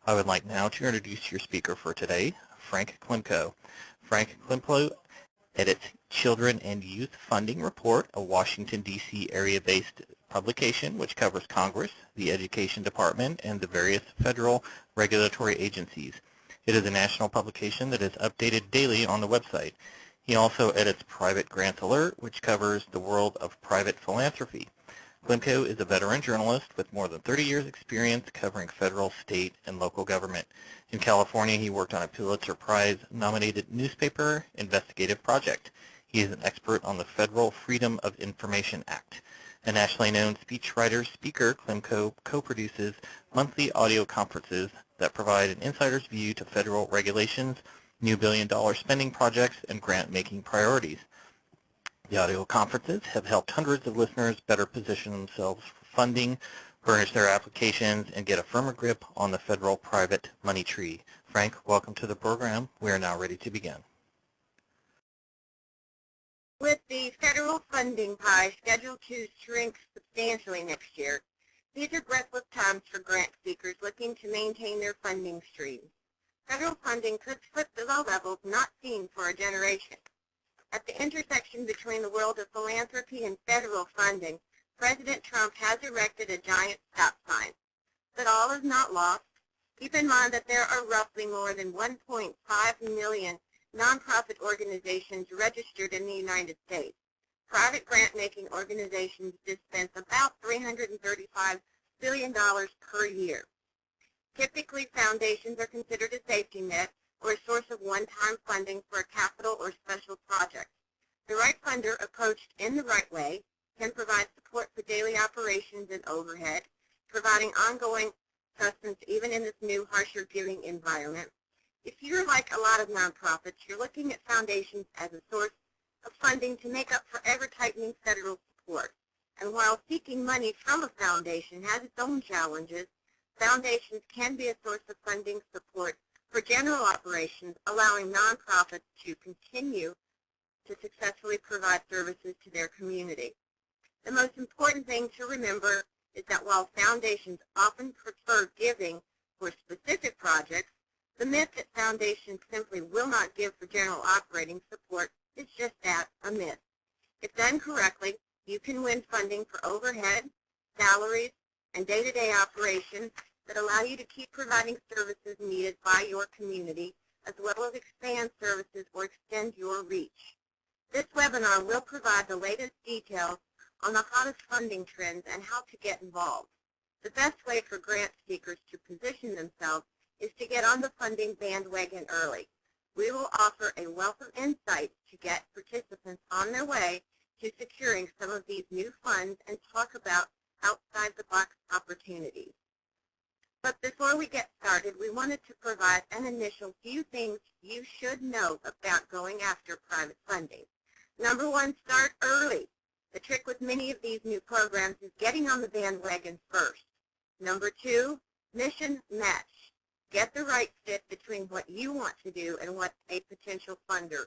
I would like now to introduce your speaker for today, Frank Klimko. Frank Klimko edits Children and Youth Funding Report, a Washington, D.C. area-based publication which covers Congress, the Education Department, and the various federal regulatory agencies. It is a national publication that is updated daily on the website. He also edits Private Grants Alert, which covers the world of private philanthropy. Klimko is a veteran journalist with more than 30 years' experience covering federal, state, and local government. In California, he worked on a Pulitzer Prize-nominated newspaper investigative project. He is an expert on the Federal Freedom of Information Act. A nationally known speechwriter-speaker, Klimko co-produces monthly audio conferences that provide an insider's view to federal regulations, new billion-dollar spending projects, and grant-making priorities. The audio conferences have helped hundreds of listeners better position themselves for funding, furnish their applications, and get a firmer grip on the federal private money tree. Frank, welcome to the program. We are now ready to begin. With the federal funding pie scheduled to shrink substantially next year, these are breathless times for grant seekers looking to maintain their funding streams. Federal funding could slip below levels not seen for a generation. At the intersection between the world of philanthropy and federal funding, President Trump has erected a giant stop sign. But all is not lost. Keep in mind that there are roughly more than 1.5 million nonprofit organizations registered in the United States. Private grant-making organizations dispense about $335 billion per year. Typically, foundations are considered a safety net or a source of one-time funding for a capital or special project. The right funder, approached in the right way, can provide support for daily operations and overhead, providing ongoing sustenance even in this new, harsher giving environment. If you're like a lot of nonprofits, you're looking at foundations as a source of funding to make up for ever-tightening federal support. And while seeking money from a foundation has its own challenges, foundations can be a source of funding support for general operations, allowing nonprofits to continue to successfully provide services to their community. The most important thing to remember is that while foundations often prefer giving for specific projects, the myth that foundations simply will not give for general operating support is just that, a myth. If done correctly, you can win funding for overhead, salaries, and day-to-day operations that allow you to keep providing services needed by your community, as well as expand services or extend your reach. This webinar will provide the latest details on the hottest funding trends and how to get involved. The best way for grant seekers to position themselves is to get on the funding bandwagon early. We will offer a wealth of insights to get participants on their way to securing some of these new funds and talk about outside-the-box opportunities. But before we get started, we wanted to provide an initial few things you should know about going after private funding. Number one, start early. The trick with many of these new programs is getting on the bandwagon first. Number two, mission match. Get the right fit between what you want to do and what a potential funder